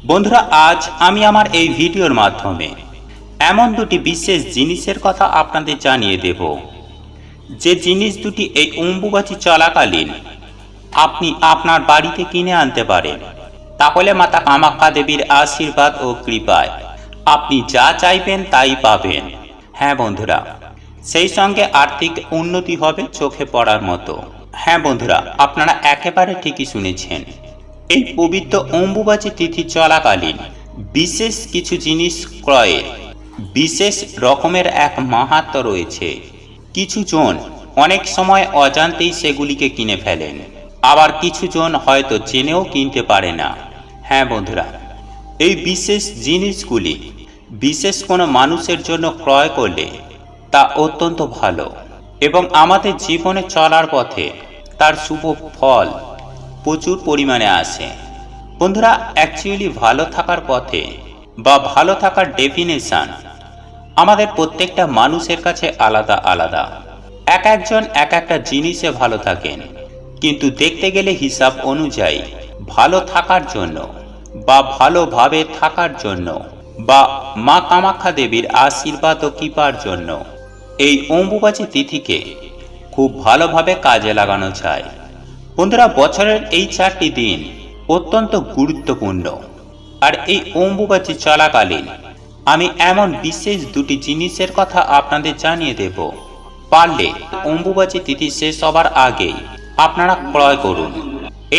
বন্ধুরা, আজ আমি আমার এই ভিডিওর মাধ্যমে এমন দুটি বিশেষ জিনিসের কথা আপনাদের জানিয়ে দেব, যে জিনিস দুটি এই অম্বুবাচী চলাকালীন আপনি আপনার বাড়িতে কিনে আনতে পারেন। তাহলে মাতা কামাখ্যা দেবীর আশীর্বাদ ও কৃপায় আপনি যা চাইবেন তাই পাবেন। হ্যাঁ বন্ধুরা, সেই সঙ্গে আর্থিক উন্নতি হবে চোখে পড়ার মতো। হ্যাঁ বন্ধুরা, আপনারা একেবারে ঠিকই শুনেছেন। এই পবিত্র অম্বুবাচী তিথি চলাকালীন বিশেষ কিছু জিনিস ক্রয়ের বিশেষ রকমের এক মাহাত্ম্য রয়েছে। কিছু জন অনেক সময় অজান্তেই সেগুলিকে কিনে ফেলেন, আবার কিছু জন হয়তো জেনেও কিনতে পারে না। হ্যাঁ বন্ধুরা, এই বিশেষ জিনিসগুলি বিশেষ কোনো মানুষের জন্য ক্রয় করলে তা অত্যন্ত ভালো এবং আমাদের জীবনে চলার পথে তার শুভ ফল প্রচুর পরিমাণে আসে। বন্ধুরা, অ্যাকচুয়ালি ভালো থাকার পথে বা ভালো থাকার ডেফিনেশন আমাদের প্রত্যেকটা মানুষের কাছে আলাদা আলাদা। এক একজন এক একটা জিনিসে ভালো থাকেন, কিন্তু দেখতে গেলে হিসাব অনুযায়ী ভালো থাকার জন্য বা ভালোভাবে থাকার জন্য বা মা কামাখ্যা দেবীর আশীর্বাদ ও কৃপার জন্য এই অম্বুবাচী তিথিকে খুব ভালোভাবে কাজে লাগানো যায়। বন্ধুরা, বছরের এই 4টি দিন অত্যন্ত গুরুত্বপূর্ণ, আর এই অম্বুবাচী চলাকালীন আমি এমন বিশেষ দুটি জিনিসের কথা আপনাদের জানিয়ে দেব। পারলে অম্বুবাচী তিথি শেষ হবার আগেই আপনারা ক্রয় করুন,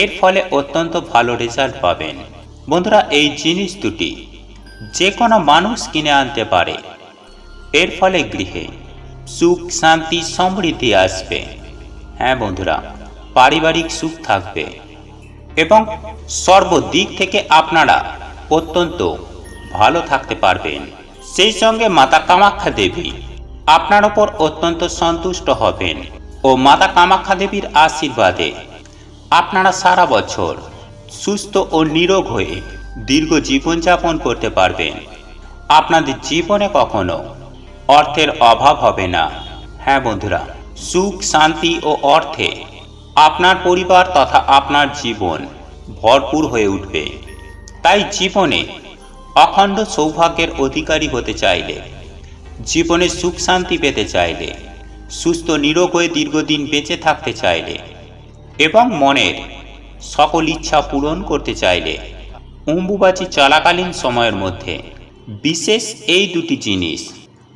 এর ফলে অত্যন্ত ভালো রেজাল্ট পাবেন। বন্ধুরা, এই জিনিস দুটি যে কোনো মানুষ কিনে আনতে পারে, এর ফলে গৃহে সুখ শান্তি সমৃদ্ধি আসবে। হ্যাঁ বন্ধুরা, পারিবারিক সুখ থাকবে এবং সর্বদিক থেকে আপনারা অত্যন্ত ভালো থাকতে পারবেন। সেই সঙ্গে মাতা কামাখ্যা দেবী আপনার ওপর অত্যন্ত সন্তুষ্ট হবেন ও মাতা কামাখ্যা দেবীর আশীর্বাদে আপনারা সারা বছর সুস্থ ও নিরোগ হয়ে দীর্ঘ জীবনযাপন করতে পারবেন। আপনাদের জীবনে কখনো অর্থের অভাব হবে না। হ্যাঁ বন্ধুরা, সুখ শান্তি ও অর্থে আপনার পরিবার তথা আপনার জীবন ভরপুর হয়ে উঠবে। তাই জীবনে অখণ্ড সৌভাগ্যের অধিকারী হতে চাইলে, জীবনে সুখ শান্তি পেতে চাইলে, সুস্থ নিরোগ হয়ে দীর্ঘদিন বেঁচে থাকতে চাইলে এবং মনের সকল ইচ্ছা পূরণ করতে চাইলে অম্বুবাচী চলাকালীন সময়ের মধ্যে বিশেষ এই দুটি জিনিস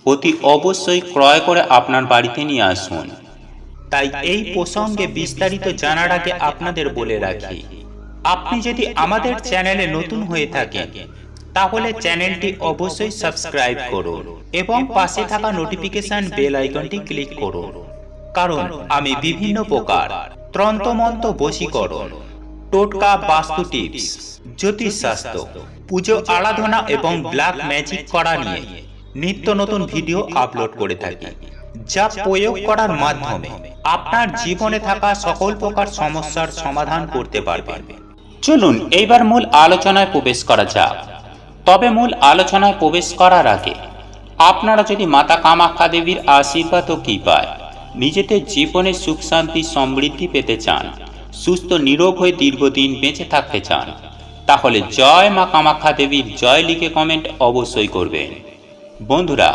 অতি অবশ্যই ক্রয় করে আপনার বাড়িতে নিয়ে আসুন। তাই এই প্রসঙ্গে বিস্তারিত জানার আগে আপনাদের বলে রাখি, আপনি যদি আমাদের চ্যানেলে নতুন হয়ে থাকেন তাহলে চ্যানেলটি অবশ্যই সাবস্ক্রাইব করুন এবং পাশে থাকা নোটিফিকেশন বেল আইকনটি ক্লিক করুন, কারণ আমি বিভিন্ন প্রকার তন্ত্রমন্ত্র, বশীকরণ, টোটকা, বাস্তু টিপস, জ্যোতিষশাস্ত্র, পুজো আরাধনা এবং ব্ল্যাক ম্যাজিক করা নিয়ে নিত্য নতুন ভিডিও আপলোড করে থাকি, যা প্রয়োগ করার মাধ্যমে আপনার জীবনে থাকা সকল প্রকার সমস্যার সমাধান করতে পারবেন। চলুন এইবার মূল আলোচনায় প্রবেশ করা যাক। তবে মূল আলোচনায় প্রবেশ করার আগে আপনারা যদি মাতা কামাখ্যা দেবীর আশীর্বাদ ও কৃপায় নিজেদের জীবনে সুখ শান্তি সমৃদ্ধি পেতে চান, সুস্থ নিরোগ হয়ে দীর্ঘদিন বেঁচে থাকতে চান, তাহলে জয় মা কামাখ্যা দেবীর জয় লিখে কমেন্ট অবশ্যই করবেন। বন্ধুরা,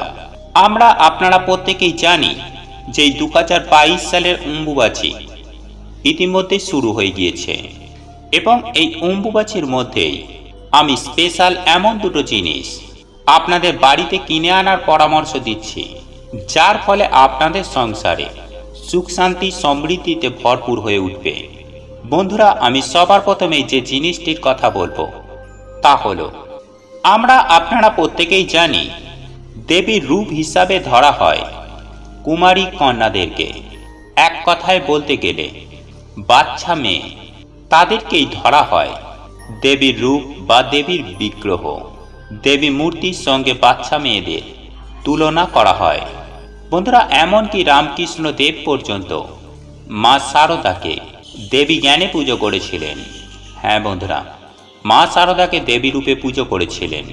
আমরা আপনারা প্রত্যেকেই জানি যে 2022 সালের অম্বুবাচী ইতিমধ্যে শুরু হয়ে গিয়েছে এবং এই অম্বুবাচীর মধ্যেই আমি স্পেশাল এমন দুটো জিনিস আপনাদের বাড়িতে কিনে আনার পরামর্শ দিচ্ছি, যার ফলে আপনাদের সংসারে সুখ শান্তি সমৃদ্ধিতে ভরপুর হয়ে উঠবে। বন্ধুরা, আমি সবার প্রথমে যে জিনিসটির কথা বলবো তা হলো, আমরা আপনারা প্রত্যেকেই জানি দেবীর রূপ হিসাবে ধরা হয় কুমারী কন্যাদেরকে। এক কথায় বলতে গেলে বাচ্চা মেয়ে, তাদেরকেই ধরা হয় দেবীর রূপ বা দেবীর বিগ্রহ। দেবী মূর্তির সঙ্গে বাচ্চা মেয়েদের তুলনা করা হয়। বন্ধুরা, এমনকি রামকৃষ্ণ দেব পর্যন্ত মা শারদাকে দেবী জ্ঞানে পুজো করেছিলেন। হ্যাঁ বন্ধুরা, মা শারদাকে দেবী রূপে পুজো করেছিলেন।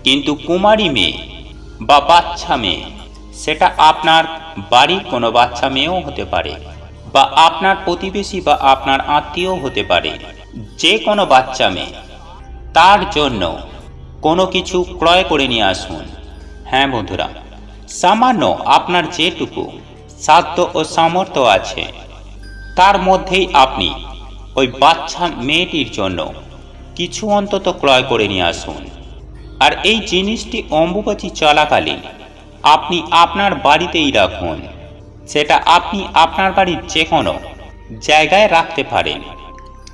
কিন্তু কুমারী মেয়ে বা বাচ্চা মেয়ে, সেটা আপনার বাড়ির কোনো বাচ্চা মেয়েও হতে পারে বা আপনার প্রতিবেশী বা আপনার আত্মীয় হতে পারে। যে কোনো বাচ্চা মেয়ে তার জন্য কোনো কিছু ক্রয় করে নিয়ে আসুন। হ্যাঁ বন্ধুরা, সামান্য আপনার যেটুকু সাধ্য ও সামর্থ্য আছে তার মধ্যেই আপনি ওই বাচ্চা মেয়েটির জন্য কিছু অন্তত ক্রয় করে নিয়ে আসুন। আর এই জিনিসটি অম্বুবাচী চলাকালীন আপনি আপনার বাড়িতেই রাখুন। সেটা আপনি আপনার বাড়ির যে কোনো জায়গায় রাখতে পারেন,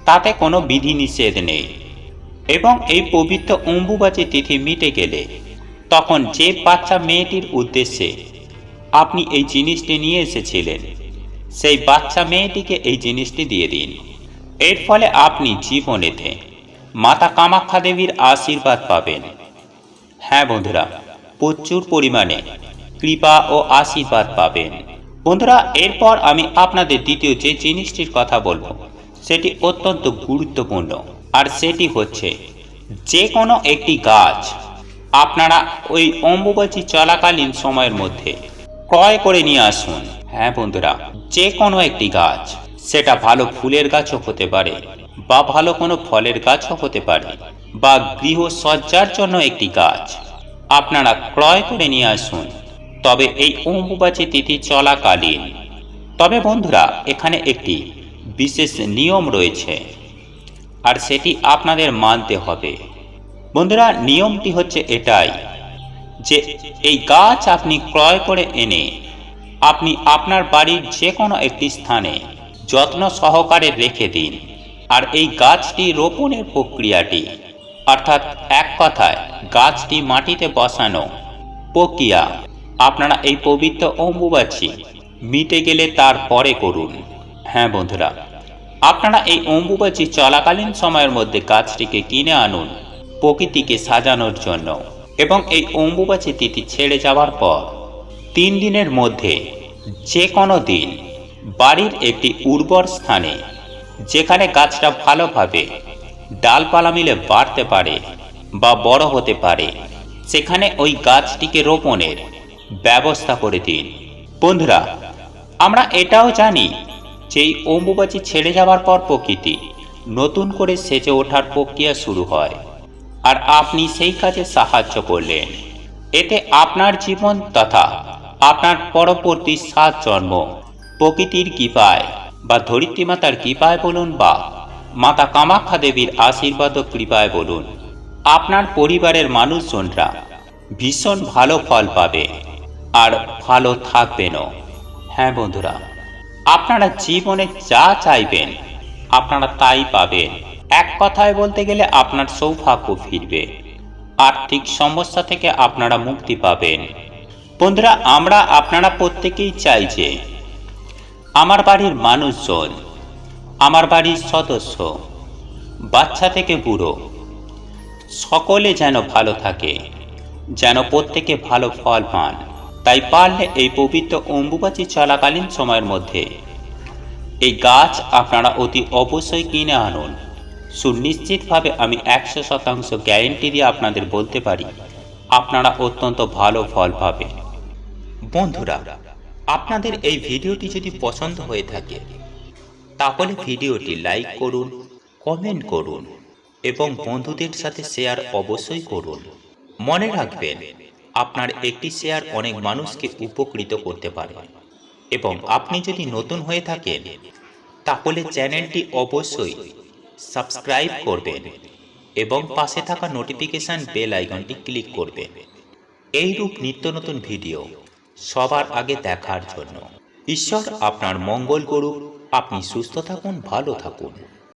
তাতে কোনো বিধিনিষেধ নেই। এবং এই পবিত্র অম্বুবাচী তিথি মিটে গেলে তখন যে বাচ্চা মেয়েটির উদ্দেশ্যে আপনি এই জিনিসটি নিয়ে এসেছিলেন, সেই বাচ্চা মেয়েটিকে এই জিনিসটি দিয়ে দিন। এর ফলে আপনি জীবনেতে মাতা কামাখ্যা দেবীর আশীর্বাদ পাবেন। হ্যাঁ বন্ধুরা, প্রচুর পরিমাণে কৃপা ও আশীর্বাদ পাবেন। বন্ধুরা, এরপর আমি আপনাদের দ্বিতীয় যে জিনিসটির কথা বলবো সেটি অত্যন্ত গুরুত্বপূর্ণ, আর সেটি হচ্ছে যে কোনো একটি গাছ আপনারা ওই অম্বুবাচী চলাকালীন সময়ের মধ্যে ক্রয় করে নিয়ে আসুন। হ্যাঁ বন্ধুরা, যে কোনো একটি গাছ, সেটা ভালো ফুলের গাছও হতে পারে বা ভালো কোনো ফলের গাছও হতে পারে, বা গৃহসজ্জার জন্য একটি গাছ আপনারা ক্রয় করে নিয়ে আসুন, তবে এই অম্বুবাচী তিথি চলাকালীন। তবে বন্ধুরা, এখানে একটি বিশেষ নিয়ম রয়েছে, আর সেটি আপনাদের মানতে হবে। বন্ধুরা, নিয়মটি হচ্ছে এটাই যে এই গাছ আপনি ক্রয় করে এনে আপনি আপনার বাড়ির যে কোনো একটি স্থানে যত্ন সহকারে রেখে দিন। আর এই গাছটি রোপণের প্রক্রিয়াটি, অর্থাৎ এক কথায় গাছটি মাটিতে বসানো প্রক্রিয়া, আপনারা এই পবিত্র অম্বুবাচী মিটে গেলে তারপরে করুন। হ্যাঁ বন্ধুরা, আপনারা এই অম্বুবাচী চলাকালীন সময়ের মধ্যে গাছটিকে কিনে আনুন প্রকৃতিকে সাজানোর জন্য। এবং এই অম্বুবাচী তিথি ছেড়ে যাওয়ার পর 3 দিনের মধ্যে যে কোনো দিন বাড়ির একটি উর্বর স্থানে, যেখানে গাছটা ভালোভাবে ডালপালা মিলে বাড়তে পারে বা বড় হতে পারে, সেখানে ওই গাছটিকে রোপণের ব্যবস্থা করে দিন। বন্ধুরা, আমরা এটাও জানি যে এই অম্বুবাচী ছেড়ে যাওয়ার পর প্রকৃতি নতুন করে সেজে ওঠার প্রক্রিয়া শুরু হয়, আর আপনি সেই কাজে সাহায্য করলেন। এতে আপনার জীবন তথা আপনার পরবর্তী 7 জন্ম প্রকৃতির কৃপায় বা ধরিত্রী মাতার কৃপায় বলুন, বা মাতা কামাখ্যা দেবীর আশীর্বাদ ও কৃপায় বলুন, আপনার পরিবারের মানুষজনরা ভীষণ ভালো ফল পাবে আর ভালো থাকবেনও। হ্যাঁ বন্ধুরা, আপনারা জীবনে যা চাইবেন আপনারা তাই পাবেন। এক কথায় বলতে গেলে আপনার সৌভাগ্য ফিরবে, আর্থিক সমস্যা থেকে আপনারা মুক্তি পাবেন। বন্ধুরা, আপনারা প্রত্যেকেই চাই যে আমার বাড়ির মানুষজন, আমার বাড়ির সদস্য, বাচ্চা থেকে বুড়ো, সকলে যেন ভালো থাকে, যেন প্রত্যেকে ভালো ফল পান। তাই পারলে এই পবিত্র অম্বুবাচী চলাকালীন সময়ের মধ্যে এই গাছ আপনারা অতি অবশ্যই কিনে আনুন। সুনিশ্চিতভাবে আমি 100% গ্যারেন্টি দিয়ে আপনাদের বলতে পারি আপনারা অত্যন্ত ভালো ফল পাবেন। বন্ধুরা, আপনাদের এই ভিডিওটি যদি পছন্দ হয়ে থাকে তাহলে ভিডিওটি লাইক করুন, কমেন্ট করুন এবং বন্ধুদের সাথে শেয়ার অবশ্যই করুন। মনে রাখবেন, আপনার একটি শেয়ার অনেক মানুষকে উপকৃত করতে পারে। এবং আপনি যদি নতুন হয়ে থাকেন তাহলে চ্যানেলটি অবশ্যই সাবস্ক্রাইব করবেন এবং পাশে থাকা নোটিফিকেশন বেল আইকনটি ক্লিক করবেন এইরূপ নিত্য নতুন ভিডিও সবার আগে দেখার জন্য। ঈশ্বর আপনার মঙ্গল করুক। আপনি সুস্থ থাকুন, ভালো থাকুন।